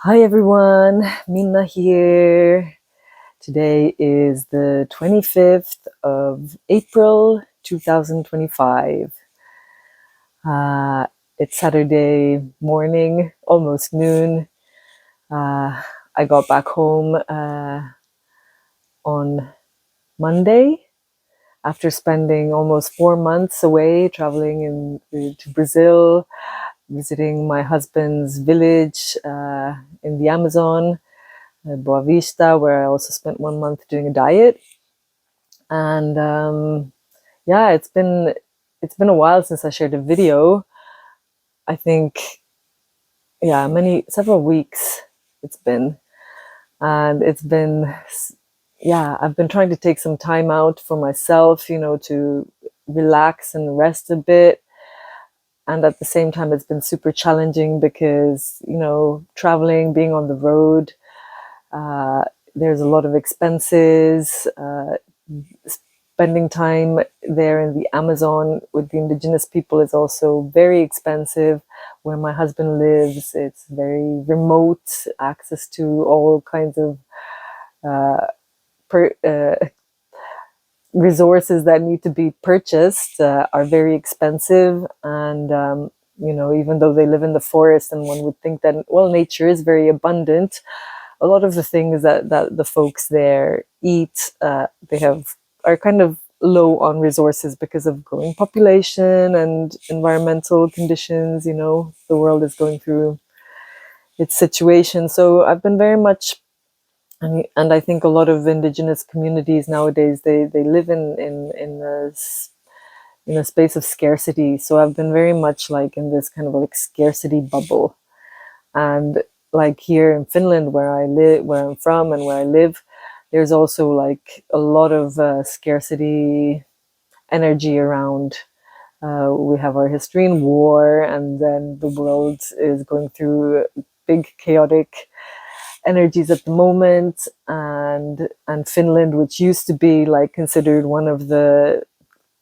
Hi everyone, Minna here. Today is the 25th of April 2025. Uh, it's Saturday morning, almost noon. I got back home on Monday after spending almost 4 months away traveling to Brazil, visiting my husband's village in the Amazon. Boa Vista, where I also spent 1 month doing a diet. And yeah, it's been a while since I shared a video. I think several weeks it's been, and I've been trying to take some time out for myself, to relax and rest a bit. And at the same time, it's been super challenging because traveling, being on the road. Uh, there's a lot of expenses. Spending time there in the Amazon with the indigenous people is also very expensive. Where my husband lives, it's very remote, access to all kinds of uh, per, resources that need to be purchased are very expensive. And even though they live in the forest, and one would think that, well, nature is very abundant, a lot of the things that the folks there eat, are kind of low on resources because of growing population and environmental conditions. The world is going through its situation. So I've been very much, and I think a lot of indigenous communities nowadays, they live in a space of scarcity. So I've been very much like in this kind of like scarcity bubble. And like here in Finland, where I live, where I'm from, and where I live, there's also like a lot of scarcity energy around. We have our history in war, and then the world is going through big chaotic energies at the moment. And Finland, which used to be like considered one of the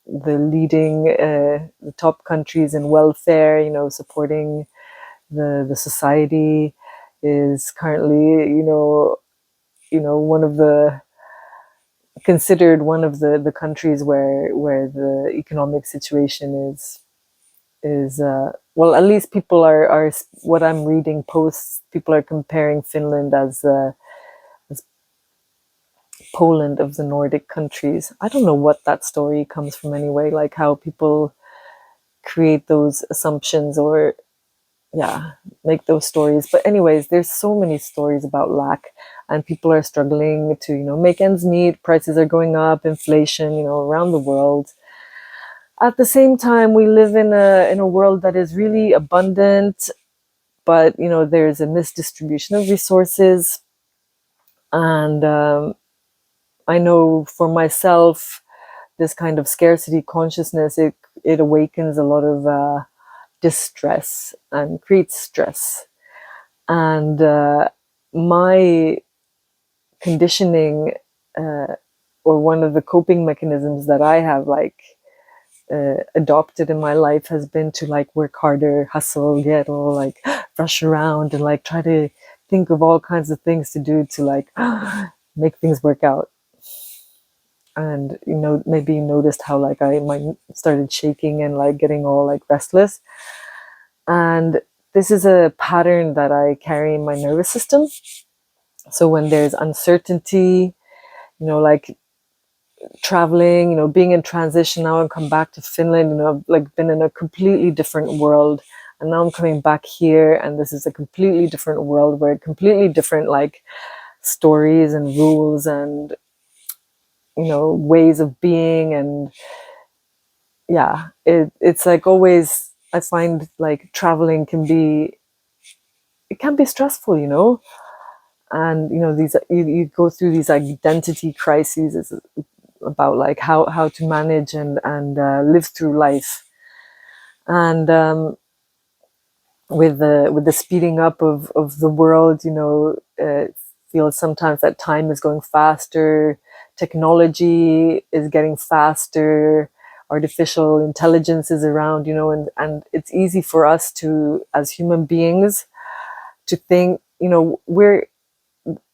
leading the top countries in welfare, supporting the society, is currently one of the considered one of the countries where the economic situation is well, at least people are what I'm reading posts, people are comparing Finland as Poland of the Nordic countries. I don't know what that story comes from anyway, like how people create those assumptions, or make those stories. But anyways, there's so many stories about lack, and people are struggling to make ends meet. Prices are going up, inflation, around the world. At the same time, we live in a world that is really abundant, but there's a misdistribution of resources. And I know for myself, this kind of scarcity consciousness, it awakens a lot of distress and creates stress. And my conditioning, or one of the coping mechanisms that I have adopted in my life, has been to like work harder, hustle, get all like rush around, and like try to think of all kinds of things to do to like make things work out. And maybe you noticed how like I started shaking and like getting all like restless. And this is a pattern that I carry in my nervous system. So when there's uncertainty, like traveling, being in transition now and come back to Finland, I've like been in a completely different world, and now I'm coming back here, and this is a completely different world where completely different like stories and rules and ways of being. And it's like always I find like traveling can be stressful, and these you go through these identity crises about like how to manage and live through life. And with the speeding up of the world, it feels sometimes that time is going faster, technology is getting faster, artificial intelligence is around, and it's easy for us to, as human beings, to think we're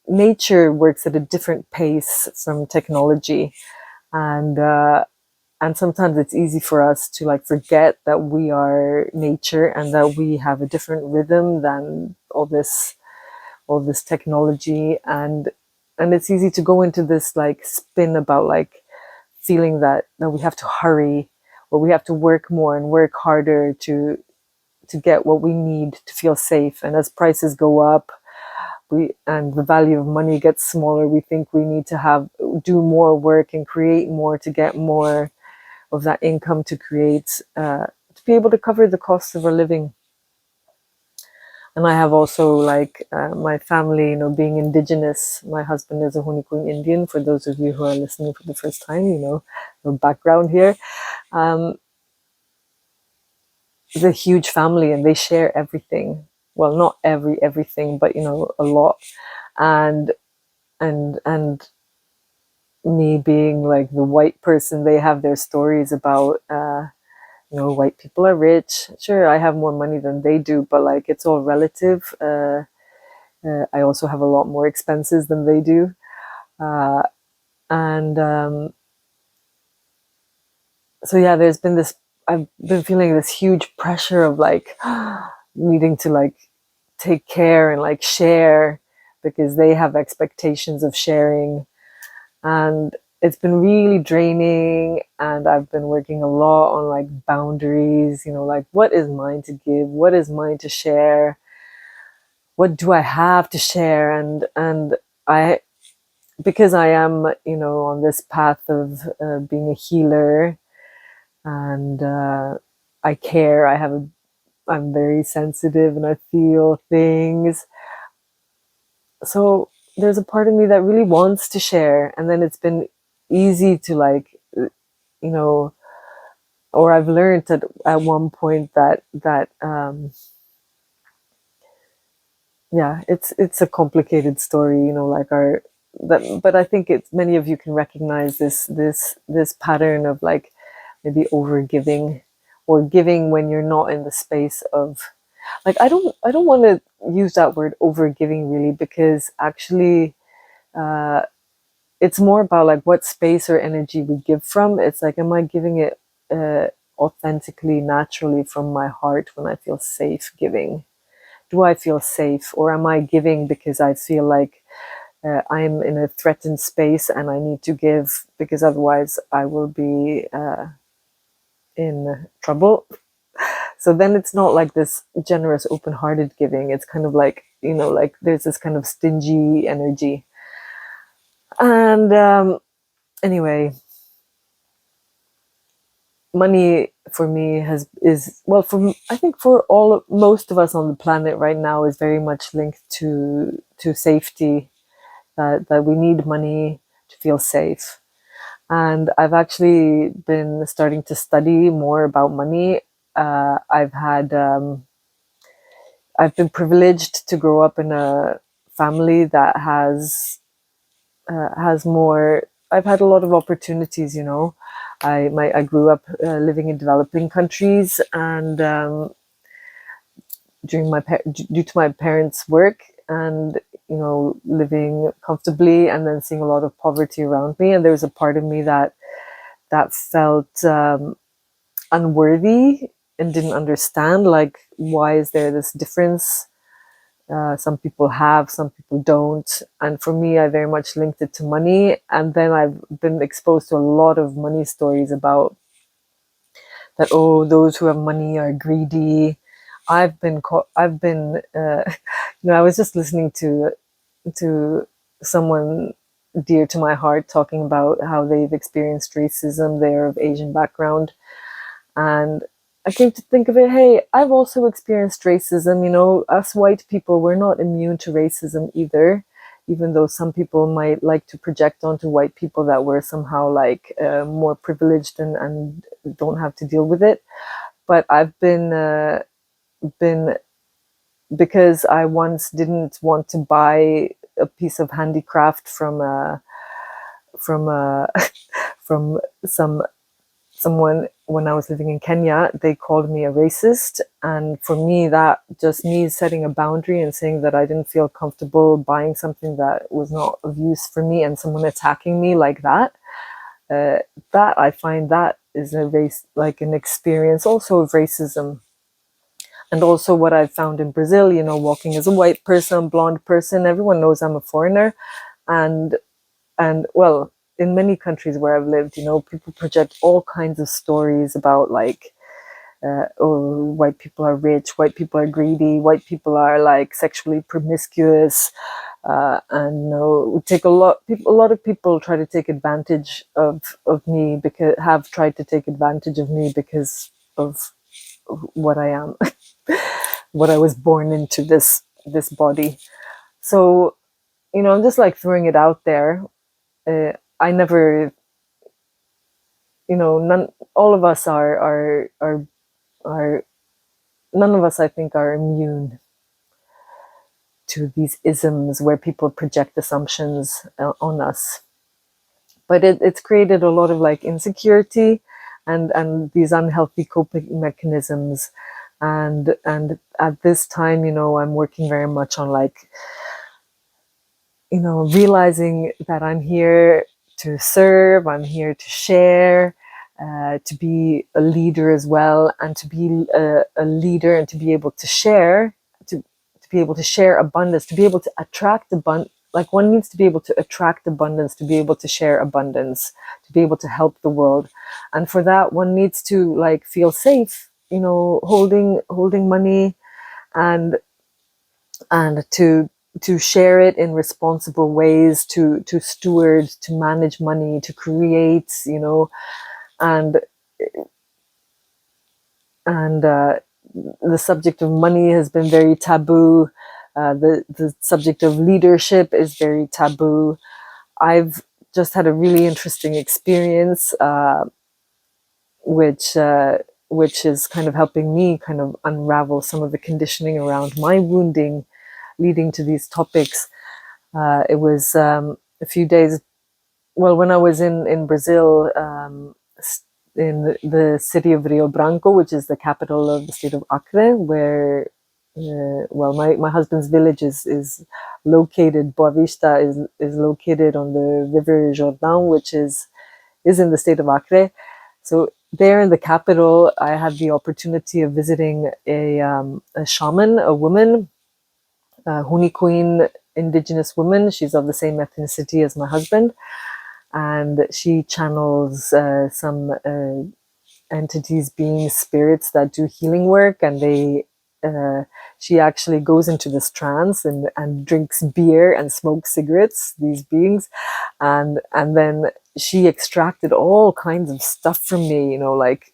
nature works at a different pace from technology, and sometimes it's easy for us to like forget that we are nature and that we have a different rhythm than all this technology, and it's easy to go into this like spin about like feeling that we have to hurry, or we have to work more and work harder to get what we need to feel safe. And as prices go up, and the value of money gets smaller, we think we need to do more work and create more to get more of that income to create to be able to cover the costs of our living. And I have also like my family, being indigenous. My husband is a Hunikuin Indian. For those of you who are listening for the first time, the background here. It's a huge family, and they share everything. Well, not everything, but a lot. And and me being like the white person, they have their stories about white people are rich. Sure, I have more money than they do, but like it's all relative. I also have a lot more expenses than they do, and so yeah, there's been this. I've been feeling this huge pressure of like needing to like take care and like share, because they have expectations of sharing, and it's been really draining. And I've been working a lot on like boundaries, like what is mine to give, what is mine to share, what do I have to share. And I because I am on this path of being a healer, and I care, I'm very sensitive and I feel things. So there's a part of me that really wants to share, and then it's been easy to like or I've learned at one point that yeah, it's a complicated story, like but I think it's many of you can recognize this pattern of like maybe over giving, or giving when you're not in the space of like I don't want to use that word over giving really, because actually it's more about like what space or energy we give from. It's like, am I giving it authentically, naturally from my heart when I feel safe giving? Do I feel safe, or am I giving because I feel like I'm in a threatened space and I need to give because otherwise I will be in trouble? So then it's not like this generous, open-hearted giving. It's kind of like, like there's this kind of stingy energy. And anyway, money for me is well, I think for most of us on the planet right now is very much linked to safety. That we need money to feel safe. And I've actually been starting to study more about money. I've been privileged to grow up in a family that has more. I've had a lot of opportunities. I grew up living in developing countries, and due to my parents' work, and living comfortably, and then seeing a lot of poverty around me, and there was a part of me that felt unworthy and didn't understand, like, why is there this difference? Some people have, some people don't. And for me, I very much linked it to money. And then I've been exposed to a lot of money stories about that, oh, those who have money are greedy. I was just listening to someone dear to my heart talking about how they've experienced racism. They're of Asian background. And I came to think of it, hey, I've also experienced racism. Us white people, we're not immune to racism either, even though some people might like to project onto white people that we're somehow like more privileged and don't have to deal with it. But I've been because I once didn't want to buy a piece of handicraft from from from someone when I was living in Kenya, they called me a racist. And for me, that just me setting a boundary and saying that I didn't feel comfortable buying something that was not of use for me, and someone attacking me like that, uh, that I find that is a race, like an experience also of racism. And also what I've found in Brazil, walking as a white person, blonde person, everyone knows I'm a foreigner. And well, in many countries where I've lived, people project all kinds of stories about like, oh, white people are rich, white people are greedy, white people are like sexually promiscuous, and take a lot of people try to take advantage of me, because have tried to take advantage of me because of what I am, what I was born into, this body. So I'm just like throwing it out there. I never, none, all of us are none of us, I think, are immune to these isms where people project assumptions on us. But it's created a lot of like insecurity and these unhealthy coping mechanisms. And at this time, I'm working very much on like, realizing that I'm here to serve, I'm here to share, to be a leader as well, and to be a leader and to be able to share, to be able to share abundance, to be able to attract abundance. Like one needs to be able to attract abundance, to be able to share abundance, to be able to help the world. And for that, one needs to like feel safe, holding money, and to share it in responsible ways, to steward, to manage money, to create, and and the subject of money has been very taboo. The subject of leadership is very taboo. I've just had a really interesting experience, which which is kind of helping me kind of unravel some of the conditioning around my wounding, leading to these topics. It was a few days, well, when I was in Brazil, in the city of Rio Branco, which is the capital of the state of Acre, where, well, my husband's village is located, Boa Vista is located on the river Jordão, which is in the state of Acre. So there in the capital, I had the opportunity of visiting a shaman, a woman, Huni Queen, indigenous woman. She's of the same ethnicity as my husband, and she channels some entities, beings, spirits that do healing work, and she actually goes into this trance and drinks beer and smokes cigarettes, these beings, and then she extracted all kinds of stuff from me, like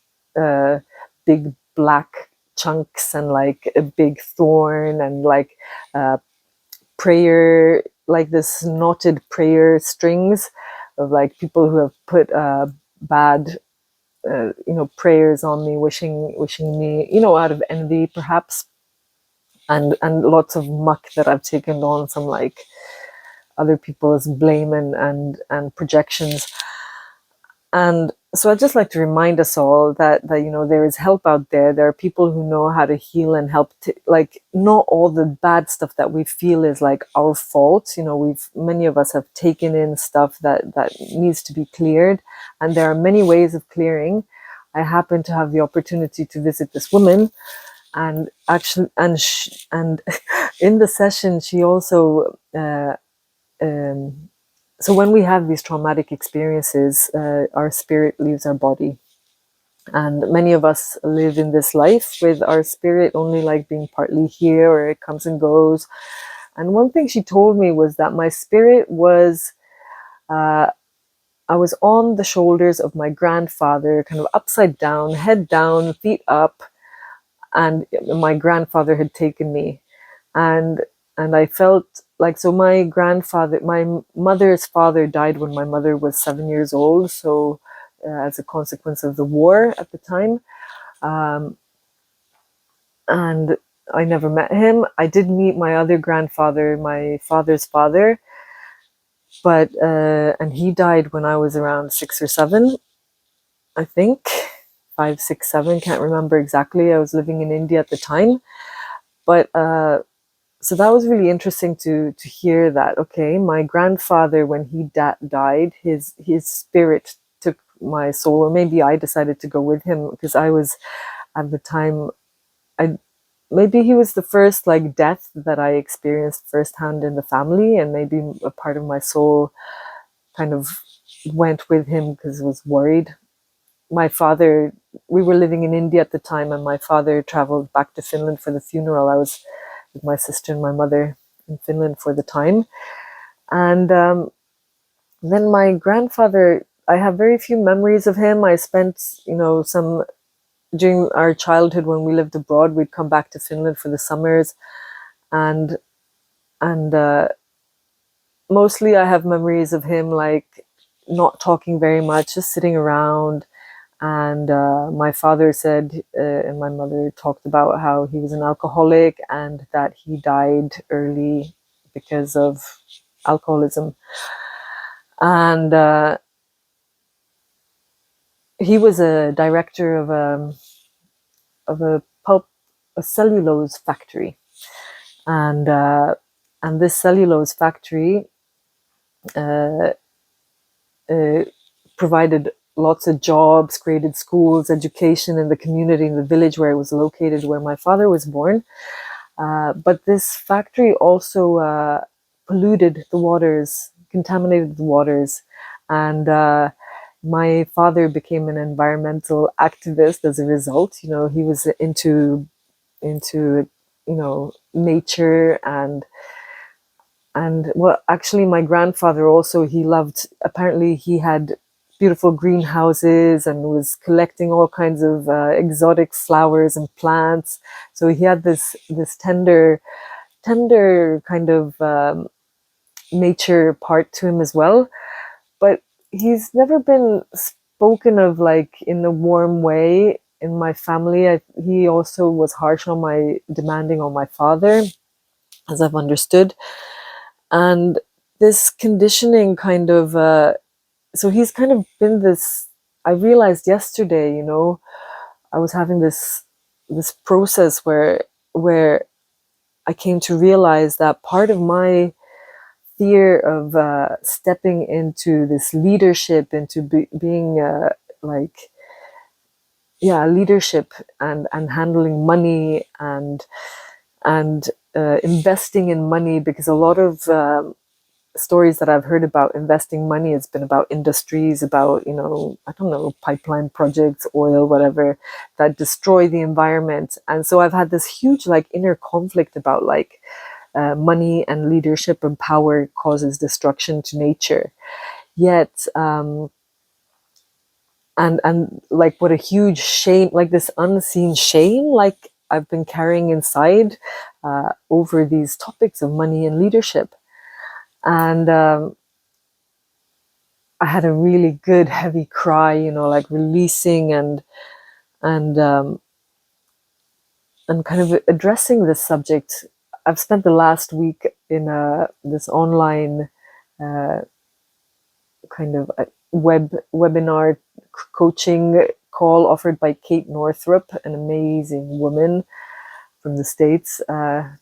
big black chunks and like a big thorn and like prayer, like this knotted prayer strings of like people who have put bad prayers on me, wishing me, out of envy perhaps, and lots of muck that I've taken on from like other people's blame and projections. And so I'd just like to remind us all that there is help out there. There are people who know how to heal and help. Like not all the bad stuff that we feel is like our fault. Many of us have taken in stuff that needs to be cleared, and there are many ways of clearing. I happen to have the opportunity to visit this woman, and actually, and in the session, she also. So when we have these traumatic experiences, our spirit leaves our body, and many of us live in this life with our spirit only like being partly here, or it comes and goes. And one thing she told me was that my spirit was, I was on the shoulders of my grandfather, kind of upside down, head down, feet up, and my grandfather had taken me. And I felt like, so my grandfather, my mother's father died when my mother was 7 years old, so as a consequence of the war at the time. And I never met him. I did meet my other grandfather, my father's father, but and he died when I was around 6 or 7, I think, 5, 6, 7, can't remember exactly. I was living in India at the time. But so that was really interesting to hear that, okay, my grandfather, when he died, his spirit took my soul, or maybe I decided to go with him, because I was at the time, I maybe he was the first like death that I experienced firsthand in the family, and maybe a part of my soul kind of went with him because I was worried. My father, we were living in India at the time, and my father traveled back to Finland for the funeral. I was with my sister and my mother in Finland for the time. And then my grandfather, I have very few memories of him. I spent, some during our childhood when we lived abroad, we'd come back to Finland for the summers, and and mostly I have memories of him like not talking very much, just sitting around. And my father said, and my mother talked about how he was an alcoholic and that he died early because of alcoholism. And he was a director of a pulp, a cellulose factory, and this cellulose factory uh, uh, provided lots of jobs, created schools, education in the community, in the village where it was located, where my father was born. But this factory also polluted the waters, contaminated the waters, and my father became an environmental activist as a result. He was into nature, and well, actually my grandfather also, he loved, apparently he had beautiful greenhouses and was collecting all kinds of exotic flowers and plants. So he had this tender kind of nature part to him as well. But he's never been spoken of like in a warm way in my family. He also was harsh on my demanding on my father, as I've understood. And this conditioning kind of so he's kind of been this, I realized yesterday, I was having this process where I came to realize that part of my fear of stepping into this leadership, into being like yeah, leadership, and handling money, and investing in money, because a lot of stories that I've heard about investing money, it's been about industries, about, I don't know, pipeline projects, oil, whatever, that destroy the environment. And so I've had this huge like inner conflict about like money and leadership and power causes destruction to nature. Yet and like, what a huge shame, like this unseen shame, like I've been carrying inside over these topics of money and leadership. And I had a really good heavy cry, like releasing and um, and kind of addressing this subject. I've spent the last week in this online uh, kind of webinar coaching call offered by Kate Northrup, an amazing woman from the States.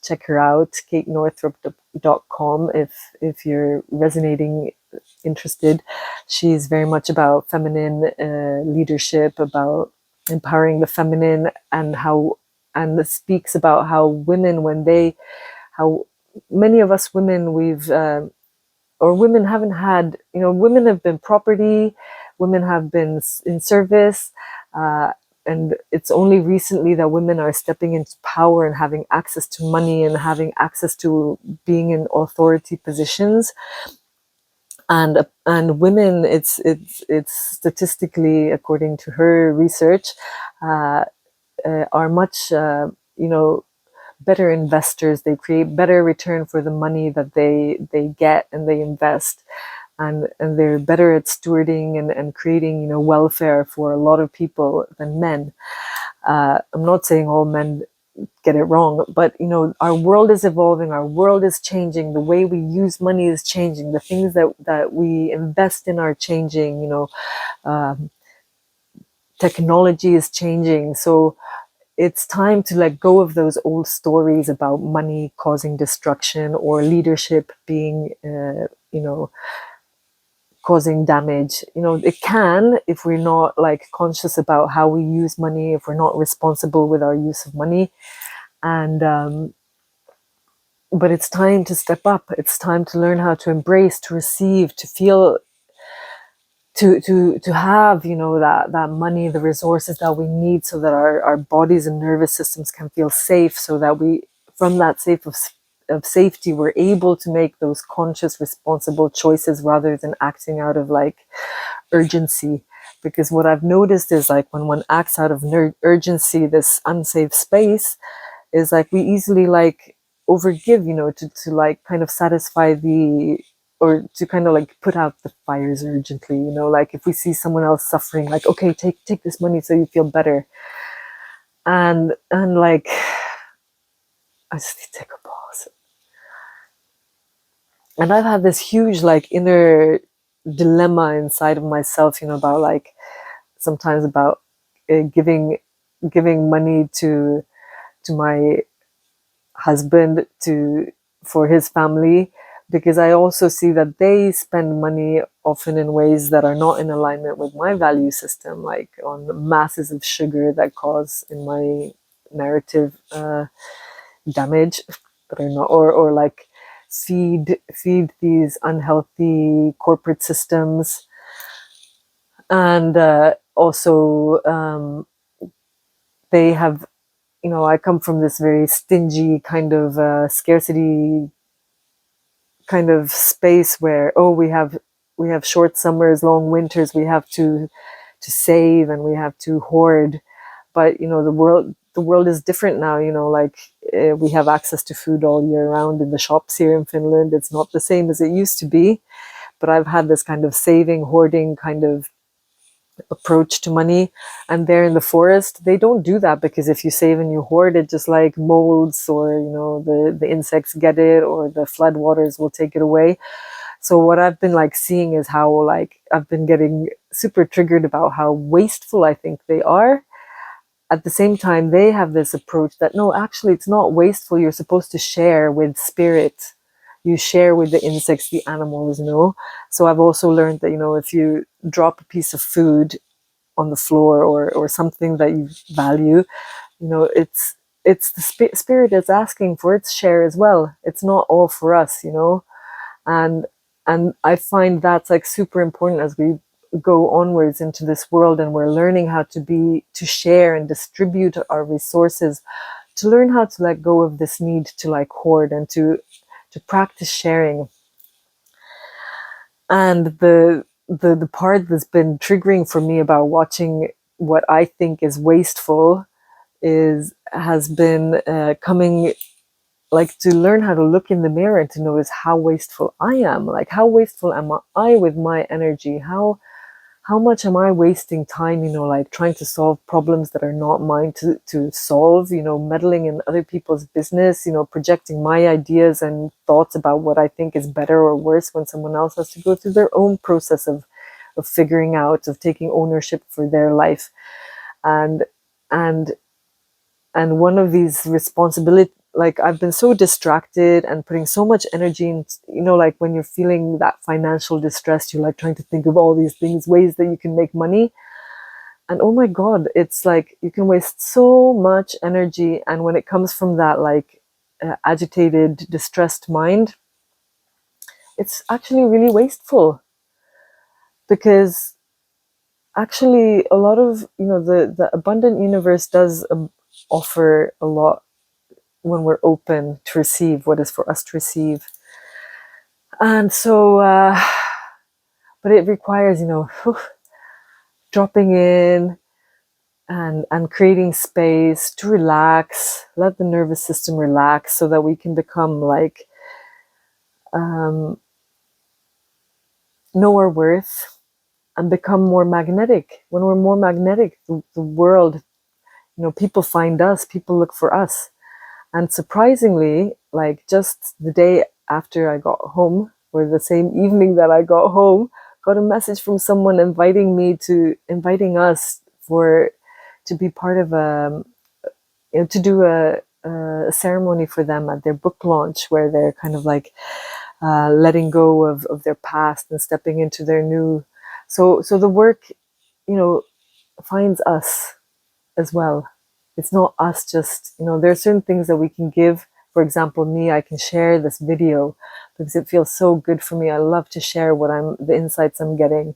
Check her out, katenorthrup.com, if you're resonating, interested. She's very much about feminine leadership, about empowering the feminine, and speaks about how women, how many of us women, or women haven't had, women have been property, women have been in service, uh, and it's only recently that women are stepping into power and having access to money and having access to being in authority positions. And women, it's statistically, according to her research, uh, are much better investors. They create better return for the money that they get and they invest, and they're better at stewarding and creating welfare for a lot of people than men. I'm not saying all men get it wrong, but our world is evolving, our world is changing, the way we use money is changing, the things that we invest in are changing. um, technology is changing. So it's time to let go of those old stories about money causing destruction or leadership being, causing damage. It can, if we're not like conscious about how we use money, if we're not responsible with our use of money. And but it's time to step up. It's time to learn how to embrace, to receive, to feel, to have, that money, the resources that we need, so that our bodies and nervous systems can feel safe, so that we, from that safe of safety, we're able to make those conscious, responsible choices rather than acting out of like urgency. Because what I've noticed is like when one acts out of urgency, this unsafe space, is like we easily like overgive, to like kind of satisfy the, or to kind of like put out the fires urgently, like if we see someone else suffering, like, okay, take this money so you feel better. And like, I just need to take a pause. And I've had this huge like inner dilemma inside of myself, about like sometimes about giving money to my husband, to for his family, because I also see that they spend money often in ways that are not in alignment with my value system, like on masses of sugar that cause, in my narrative, damage, that are not, or like feed these unhealthy corporate systems. And also, they have, I come from this very stingy kind of scarcity kind of space where, oh, we have short summers, long winters, we have to save, and we have to hoard. But the world is different now. Like, we have access to food all year round in the shops here in Finland. It's not the same as it used to be. But I've had this kind of saving, hoarding kind of approach to money. And there in the forest, they don't do that, because if you save and you hoard, it just like molds, or the insects get it, or the floodwaters will take it away. So what I've been like seeing is how, like, I've been getting super triggered about how wasteful I think they are. At the same time, they have this approach that, no, actually it's not wasteful. You're supposed to share with spirit. You share with the insects, the animals. So I've also learned that, if you drop a piece of food on the floor, or something that you value, it's the spirit that's asking for its share as well. It's not all for us. And I find that's like super important as we go onwards into this world, and we're learning how to share and distribute our resources, to learn how to let go of this need to like hoard, and to practice sharing. And the part that's been triggering for me about watching what I think is wasteful has been coming, like, to learn how to look in the mirror and to notice how wasteful I am. Like, how wasteful am I with my energy? How much am I wasting time, like trying to solve problems that are not mine to solve, meddling in other people's business, projecting my ideas and thoughts about what I think is better or worse, when someone else has to go through their own process of figuring out, of taking ownership for their life. And and and one of these responsibility, like, I've been so distracted and putting so much energy in, like when you're feeling that financial distress, you're like trying to think of all these things, ways that you can make money. And oh my God, it's like you can waste so much energy. And when it comes from that like agitated, distressed mind, it's actually really wasteful. Because actually a lot of, the abundant universe does offer a lot when we're open to receive what is for us to receive. And so, but it requires, dropping in and creating space to relax, let the nervous system relax, so that we can become like, know our worth and become more magnetic. When we're more magnetic, the world, people find us, people look for us. And surprisingly, like just the day after I got home, or the same evening that I got home, got a message from someone inviting us to be part of to do a ceremony for them at their book launch, where they're kind of like letting go of their past and stepping into their new. So the work, finds us as well. It's not us just, there are certain things that we can give. For example, me, I can share this video because it feels so good for me. I love to share the insights I'm getting.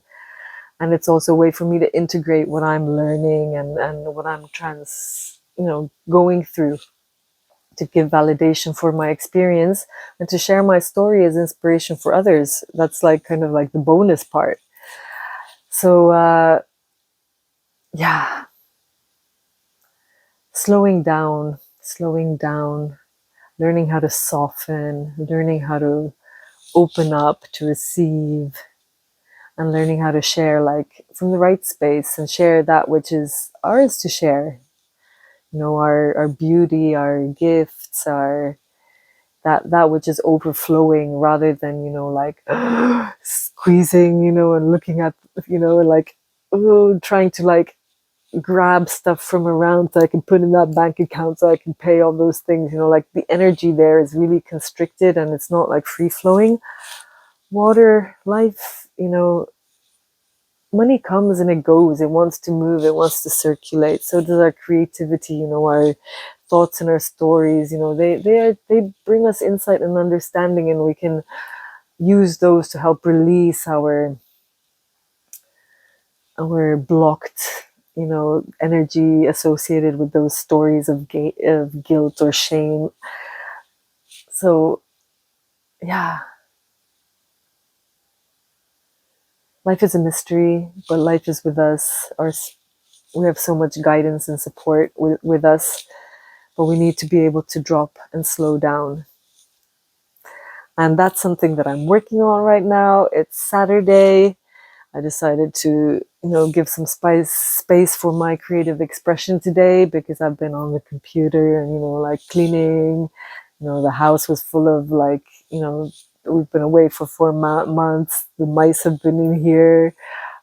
And it's also a way for me to integrate what I'm learning and what I'm going through, to give validation for my experience and to share my story as inspiration for others. That's like kind of like the bonus part. So, yeah, slowing down, learning how to soften, learning how to open up to receive, and learning how to share like from the right space and share that which is ours to share. Our beauty, our gifts, our that which is overflowing, rather than like squeezing, and looking at, like, trying to like grab stuff from around so I can put in that bank account so I can pay all those things. Like the energy there is really constricted and it's not like free flowing. Water, life, money comes and it goes. It wants to move, it wants to circulate. So does our creativity, our thoughts and our stories. They bring us insight and understanding, and we can use those to help release our blocked, energy associated with those stories of guilt or shame. So, yeah, life is a mystery, but life is with us. We have so much guidance and support with us, but we need to be able to drop and slow down. And that's something that I'm working on right now. It's Saturday. I decided to, give some space for my creative expression today, because I've been on the computer and, like cleaning. The house was full of like, we've been away for 4 months. The mice have been in here.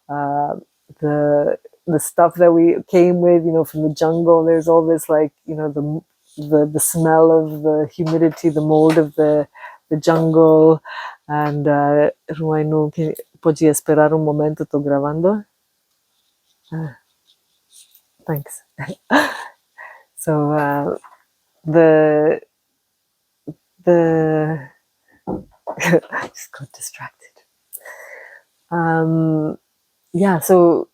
The stuff that we came with, from the jungle. There's all this like, the smell of the humidity, the mold of the jungle. And Ruainu, pode esperar un momento, tô gravando. Thanks. So the I just got distracted. So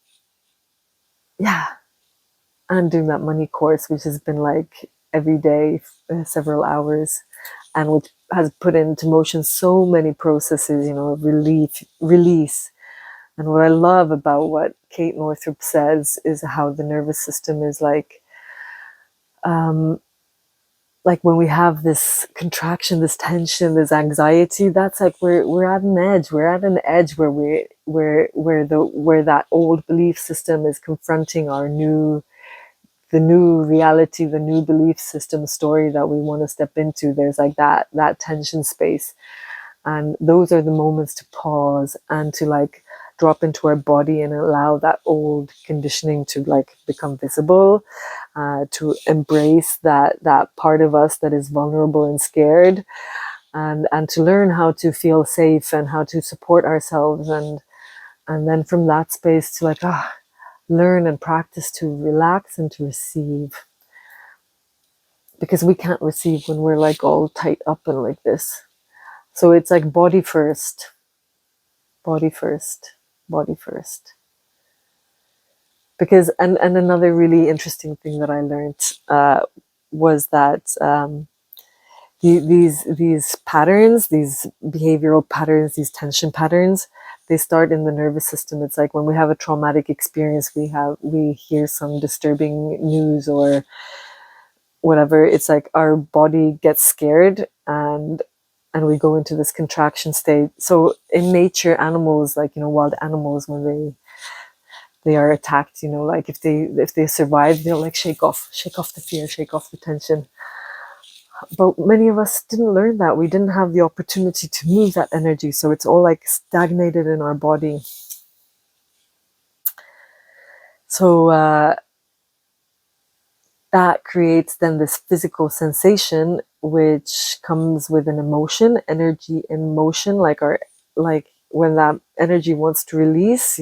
I'm doing that money course, which has been like every day, several hours, and which has put into motion so many processes, release. And what I love about what Kate Northrup says is how the nervous system is like when we have this contraction, this tension, this anxiety, that's like we're at an edge. We're at an edge where that old belief system is confronting the new reality, the new belief system story that we want to step into. There's like that tension space. And those are the moments to pause and to like drop into our body and allow that old conditioning to like become visible, to embrace that part of us that is vulnerable and scared, and to learn how to feel safe and how to support ourselves. And then from that space to like, learn and practice to relax and to receive. Because we can't receive when we're like all tight up and like this. So it's like body first, body first, body first. Because, and another really interesting thing that I learned was that these patterns, these behavioral patterns, these tension patterns, they start in the nervous system. It's like when we have a traumatic experience, we hear some disturbing news or whatever. It's like our body gets scared and we go into this contraction state. So in nature, animals, like, wild animals, when they are attacked, like if they survive, they'll like shake off the fear, shake off the tension. But many of us didn't learn that. We didn't have the opportunity to move that energy. So it's all like stagnated in our body. So that creates then this physical sensation, which comes with an emotion, energy in motion, like when that energy wants to release,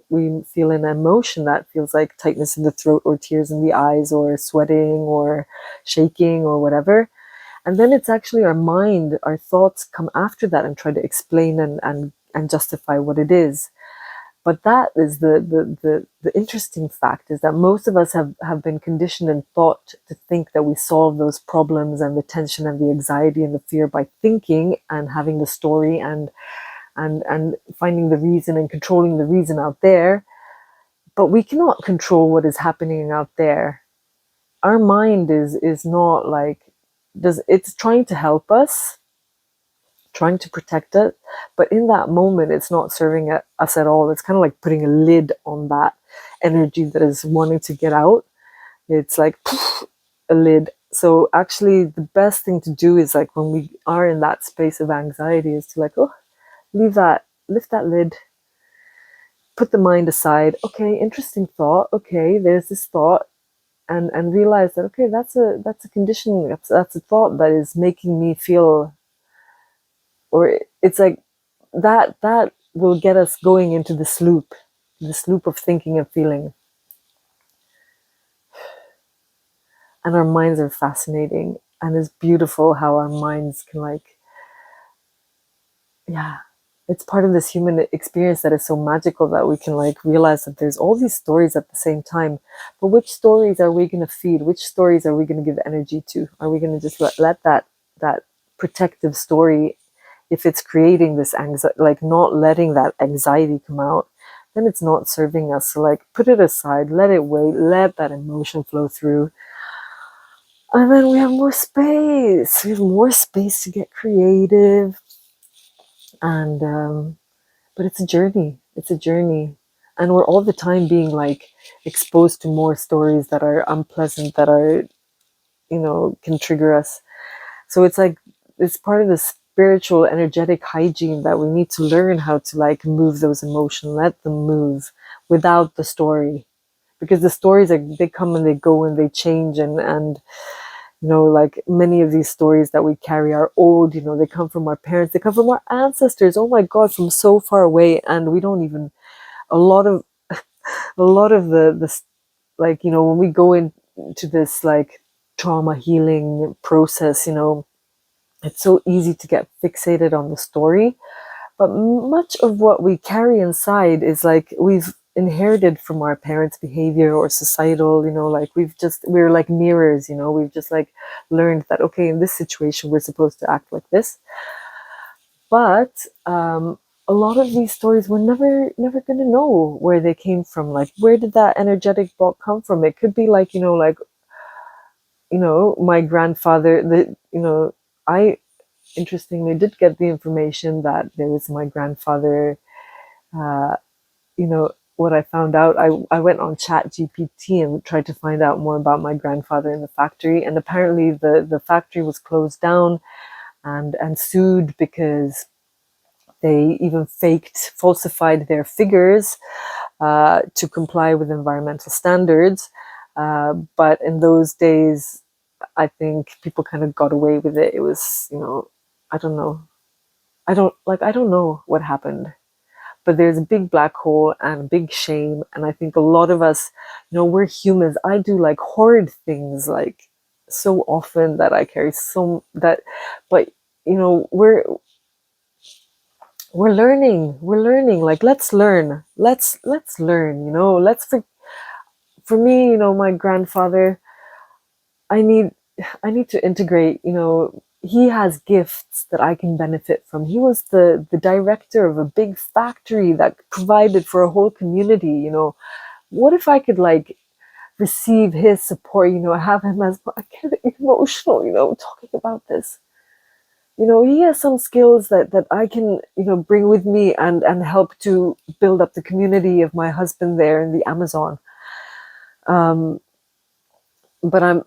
we feel an emotion that feels like tightness in the throat or tears in the eyes or sweating or shaking or whatever. And then it's actually our mind, our thoughts come after that and try to explain and justify what it is. But that is the interesting fact, is that most of us have been conditioned and taught to think that we solve those problems and the tension and the anxiety and the fear by thinking and having the story and finding the reason and controlling the reason out there. But we cannot control what is happening out there. Our mind is not like, it's trying to help us, trying to protect it, but in that moment it's not serving us at all. It's kind of like putting a lid on that energy that is wanting to get out. It's like poof, a lid. So actually the best thing to do is, like, when we are in that space of anxiety, is to, like, oh, lift that lid, put the mind aside. Okay, interesting thought. Okay, there's this thought. And realize that, okay, that's a condition, that's a thought that is making me feel, or it's like that will get us going into this loop of thinking and feeling. And our minds are fascinating, and it's beautiful how our minds can, like, yeah, it's part of this human experience that is so magical, that we can, like, realize that there's all these stories at the same time. But which stories are we going to feed? Which stories are we going to give energy to? Are we going to just let that protective story, if it's creating this anxiety, like not letting that anxiety come out, then it's not serving us. So, like, put it aside, let it wait, let that emotion flow through. And then we have more space. We have more space to get creative. And but it's a journey. It's a journey. And we're all the time being, like, exposed to more stories that are unpleasant, that are, can trigger us. So it's like, it's part of the spiritual energetic hygiene, that we need to learn how to, like, move those emotions, let them move without the story. Because the stories are, they come and they go and they change, and like, many of these stories that we carry are old. They come from our parents, they come from our ancestors, oh my god, from so far away, and we don't even, a lot of the like, when we go into this, like, trauma healing process, it's so easy to get fixated on the story. But much of what we carry inside is, like, we've inherited from our parents' behavior or societal, like, we're like mirrors, we've just, like, learned that, okay, in this situation we're supposed to act like this. But a lot of these stories, we're never going to know where they came from. Like, where did that energetic block come from? It could be, like, my grandfather, I interestingly did get the information that there was my grandfather. uh, what I found out, I went on Chat GPT and tried to find out more about my grandfather in the factory, and apparently the factory was closed down and sued because they even falsified their figures to comply with environmental standards. But in those days, I think people kind of got away with it. It was, I don't know. I don't know what happened, but there's a big black hole and big shame. And I think a lot of us, we're humans. I do, like, horrid things, like, so often, that I carry so that, but we're learning, like, let's learn, for me, my grandfather, I need I need to integrate, he has gifts that I can benefit from. He was the director of a big factory that provided for a whole community. What if I could, like, receive his support, have him as, I get emotional, talking about this. He has some skills that I can, bring with me and help to build up the community of my husband there in the Amazon. Um, but I'm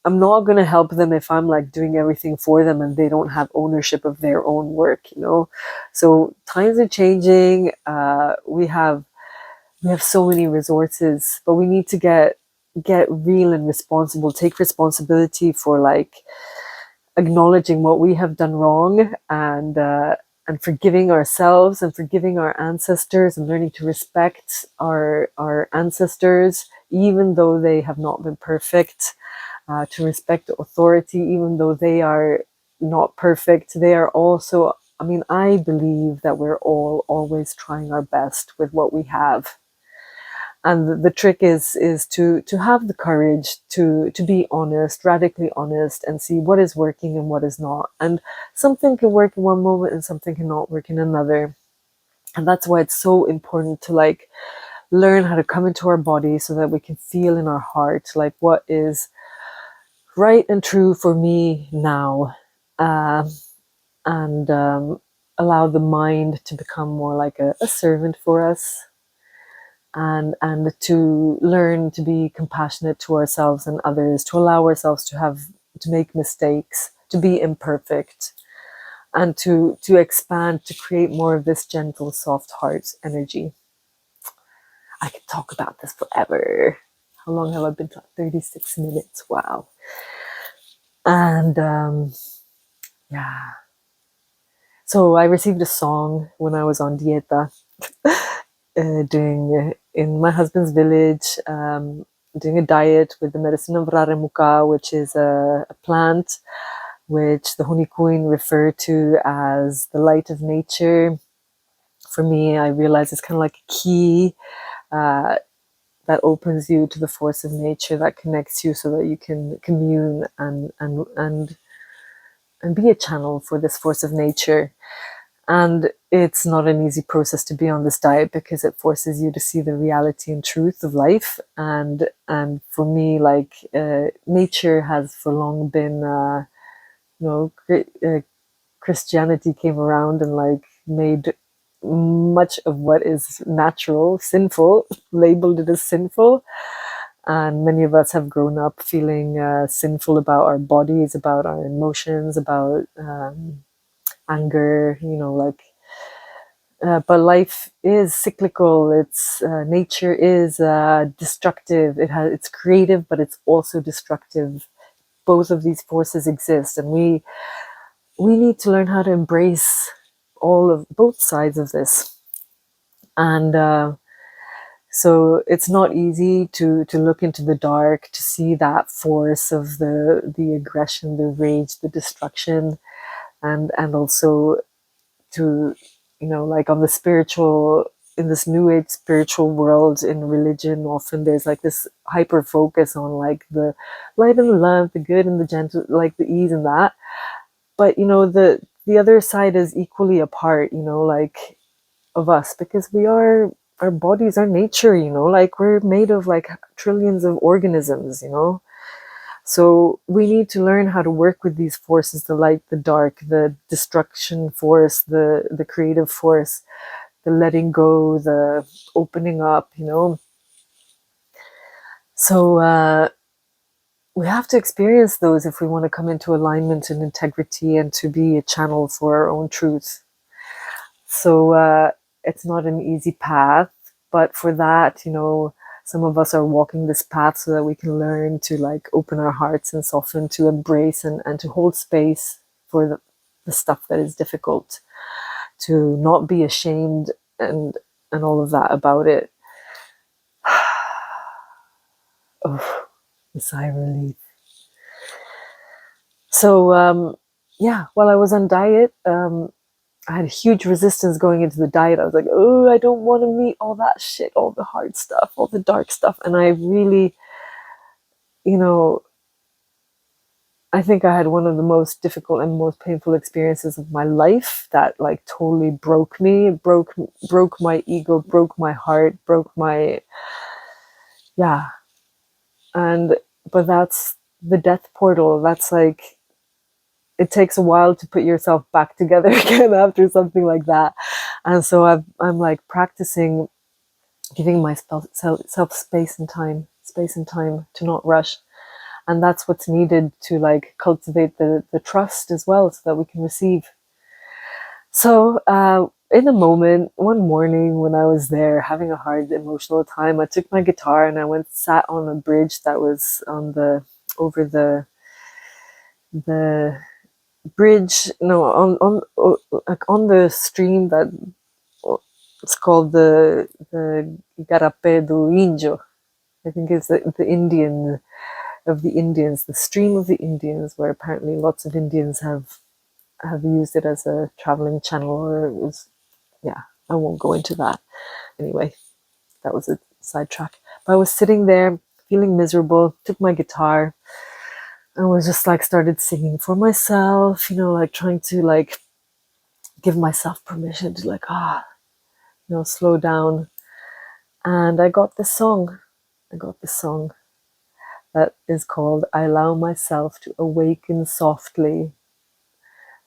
not going to help them if I'm, like, doing everything for them and they don't have ownership of their own work. So times are changing. We have we have so many resources, but we need to get real and responsible, take responsibility for like acknowledging what we have done wrong, and forgiving ourselves and forgiving our ancestors, and learning to respect our ancestors even though they have not been perfect, to respect authority even though they are not perfect. They are also, I mean, I believe that we're all always trying our best with what we have. And the trick is to have the courage to be honest, radically honest, and see what is working and what is not. And something can work in one moment and something cannot work in another. And that's why it's so important to like learn how to come into our body so that we can feel in our heart like what is right and true for me now. Um, and allow the mind to become more like a servant for us, and to learn to be compassionate to ourselves and others, to allow ourselves to make mistakes, to be imperfect, and to expand, to create more of this gentle, soft heart energy. I could talk about this forever. How long have I been talking? 36 minutes. Wow. And yeah. So I received a song when I was on dieta, doing in my husband's village, doing a diet with the medicine of Rare Muka, which is a plant which the Honeyqueen refer to as the light of nature. For me, I realize it's kind of like a key uh, that opens you to the force of nature, that connects you so that you can commune and be a channel for this force of nature. And it's not an easy process to be on this diet because it forces you to see the reality and truth of life. And for me, like nature has for long been, Christianity came around and like made much of what is natural sinful, labeled it as sinful. And many of us have grown up feeling sinful about our bodies, about our emotions, about anger, but life is cyclical. It's nature is destructive. It's creative, but it's also destructive. Both of these forces exist, and we need to learn how to embrace all of both sides of this. And so it's not easy to look into the dark, to see that force of the aggression, the rage, the destruction, and also to, like on the spiritual, in this new age spiritual world, in religion, often there's like this hyper focus on like the light and the love, the good and the gentle, like the ease and that. But the other side is equally a part, like of us, because our bodies are nature, like we're made of like trillions of organisms, so we need to learn how to work with these forces, the light, the dark, the destruction force, the creative force, the letting go, the opening up, So we have to experience those if we want to come into alignment and integrity and to be a channel for our own truth. So it's not an easy path, but for that, some of us are walking this path so that we can learn to like open our hearts and soften, to embrace and to hold space for the stuff that is difficult, to not be ashamed and all of that about it. Oh, a sigh of relief. So yeah, while I was on diet, I had huge resistance going into the diet. I was like, oh, I don't want to meet all that shit, all the hard stuff, all the dark stuff. And I really, I think I had one of the most difficult and most painful experiences of my life that like totally broke me, broke my ego, broke my heart, broke my, yeah. But that's the death portal. That's like, it takes a while to put yourself back together again after something like that. And so I'm like practicing giving myself space and time to not rush. And that's what's needed to like cultivate the trust as well, so that we can receive. So in a moment, one morning when I was there having a hard emotional time, I took my guitar and I went sat on a bridge that was on the over the bridge, no, like on the stream that it's called the Garape do Indio. I think it's the Indian of the Indians, the stream of the Indians, where apparently lots of Indians have used it as a traveling channel, or it was, yeah, I won't go into that. Anyway, that was a sidetrack. But I was sitting there feeling miserable, took my guitar, and was just like started singing for myself, like trying to like give myself permission to like, slow down. And I got this song. I got this song that is called I Allow Myself to Awaken Softly.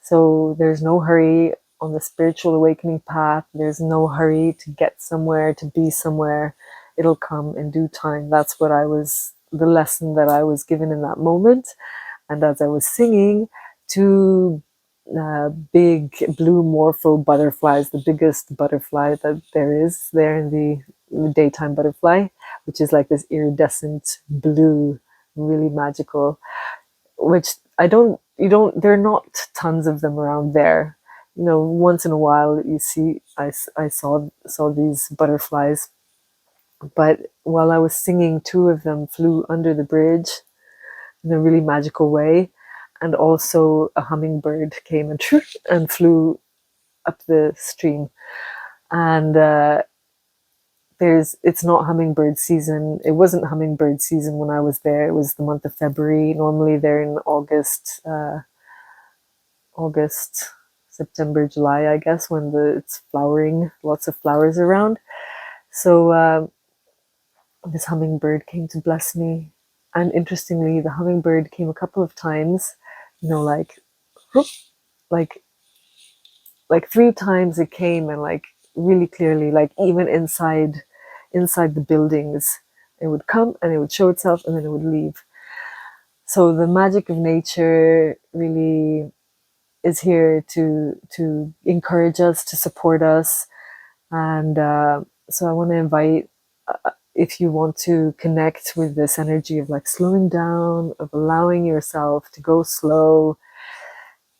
So there's no hurry on the spiritual awakening path. There's no hurry to get somewhere, to be somewhere. It'll come in due time. That's what the lesson that I was given in that moment. And as I was singing, two big blue morpho butterflies, the biggest butterfly that there is there in the daytime butterfly, which is like this iridescent blue, really magical, which there are not tons of them around there. Once in a while you see, I saw these butterflies, but while I was singing, two of them flew under the bridge in a really magical way. And also a hummingbird came and flew up the stream. And it's not hummingbird season. It wasn't hummingbird season when I was there. It was the month of February. Normally they're in August, September, July, I guess, when it's flowering, lots of flowers around. So this hummingbird came to bless me. And interestingly, the hummingbird came a couple of times, like, whoop, like 3 times it came, and like really clearly, like even inside the buildings, it would come and it would show itself and then it would leave. So the magic of nature really is here to encourage us, to support us. And so I want to invite, if you want to connect with this energy of like slowing down, of allowing yourself to go slow,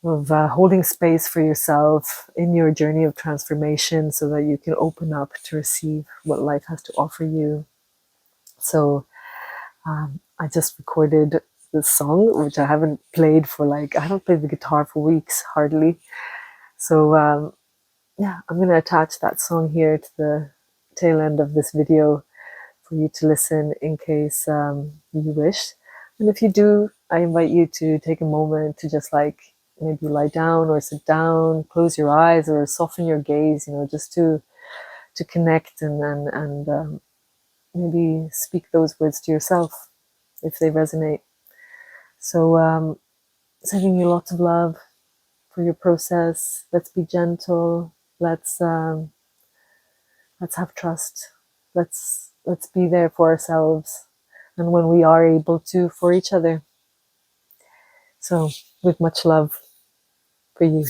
of holding space for yourself in your journey of transformation so that you can open up to receive what life has to offer you. So I just recorded this song, which I haven't played for I haven't played the guitar for weeks, hardly. So yeah, I'm going to attach that song here to the tail end of this video for you to listen in case you wish. And if you do, I invite you to take a moment to just maybe lie down or sit down, close your eyes or soften your gaze, just to connect and maybe speak those words to yourself if they resonate. So sending you lots of love for your process. Let's be gentle. Let's have trust. Let's be there for ourselves, and when we are able to, for each other. So with much love for you.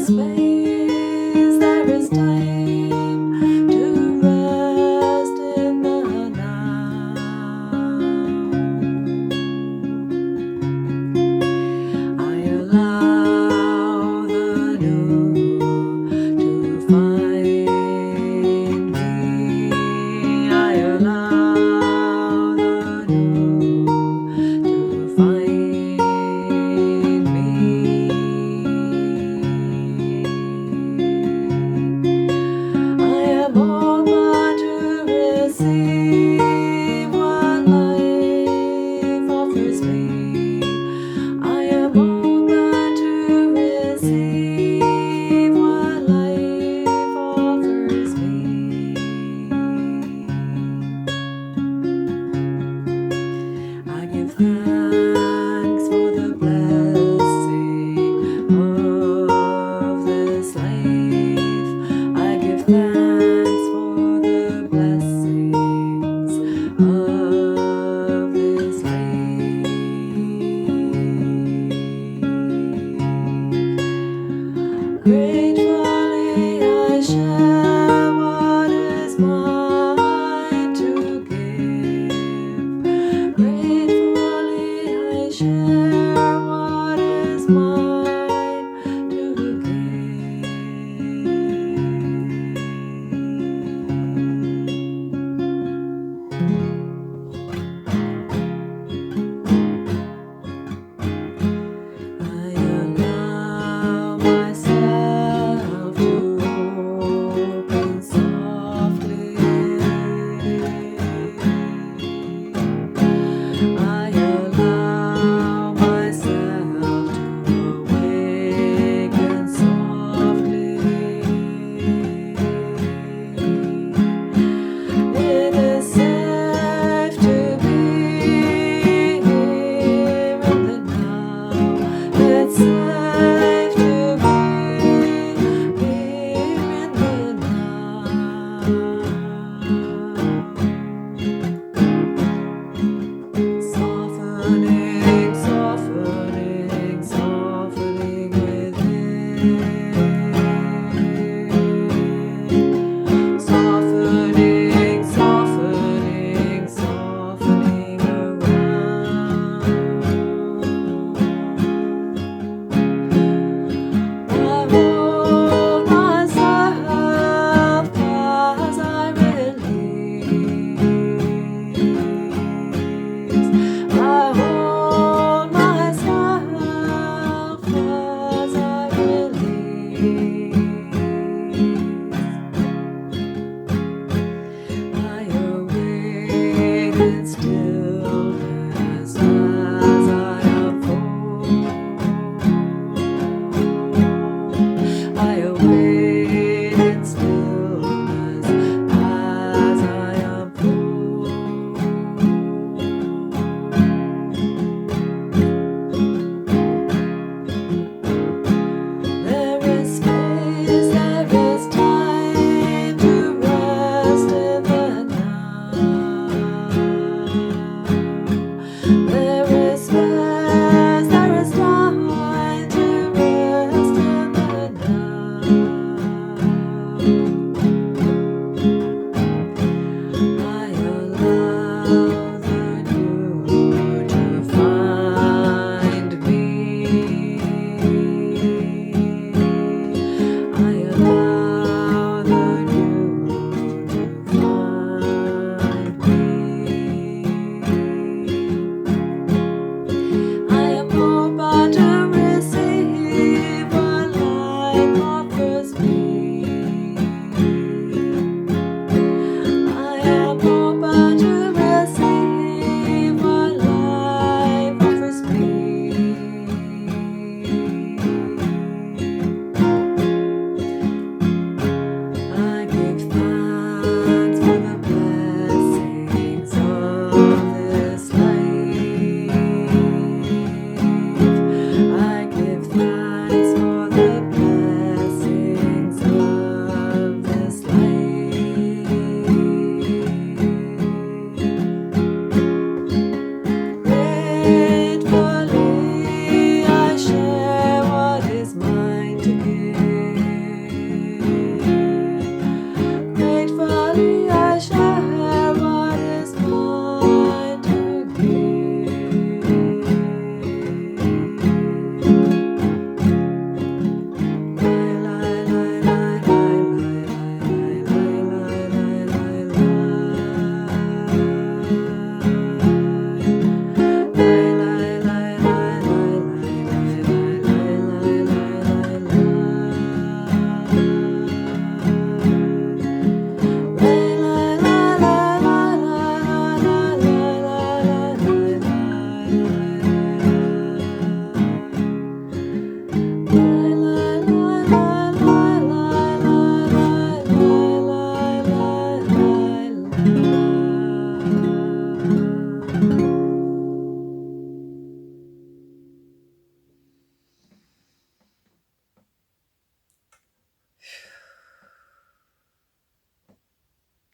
space, there is time to rest in the now. I allow the new to find me. I allow the new to find me. I am open to receive what life offers me. I am open to receive what life offers me. I give thanks for the blessing of this life. I give thanks for the blessings of this life. Gratefully I share what is mine to give. Gratefully I share what is mine to give. I allow myself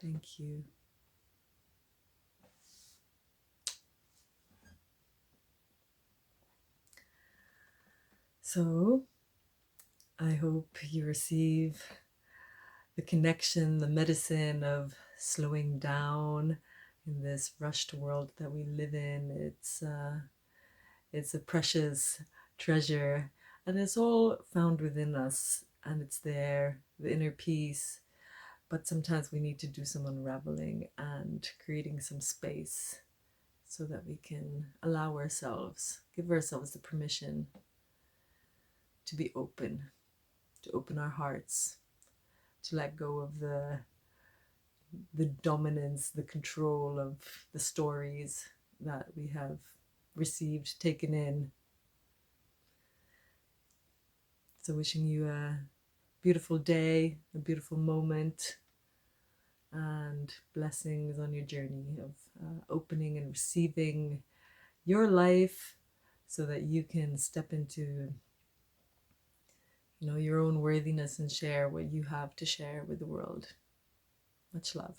Thank you. So I hope you receive the connection, the medicine of slowing down in this rushed world that we live in. It's a precious treasure, and it's all found within us, and it's there, the inner peace. But sometimes we need to do some unraveling and creating some space so that we can allow ourselves, give ourselves the permission to be open, to open our hearts, to let go of the dominance, the control of the stories that we have received, taken in. So wishing you a beautiful day, a beautiful moment, and blessings on your journey of opening and receiving your life so that you can step into your own worthiness and share what you have to share with the world. Much love.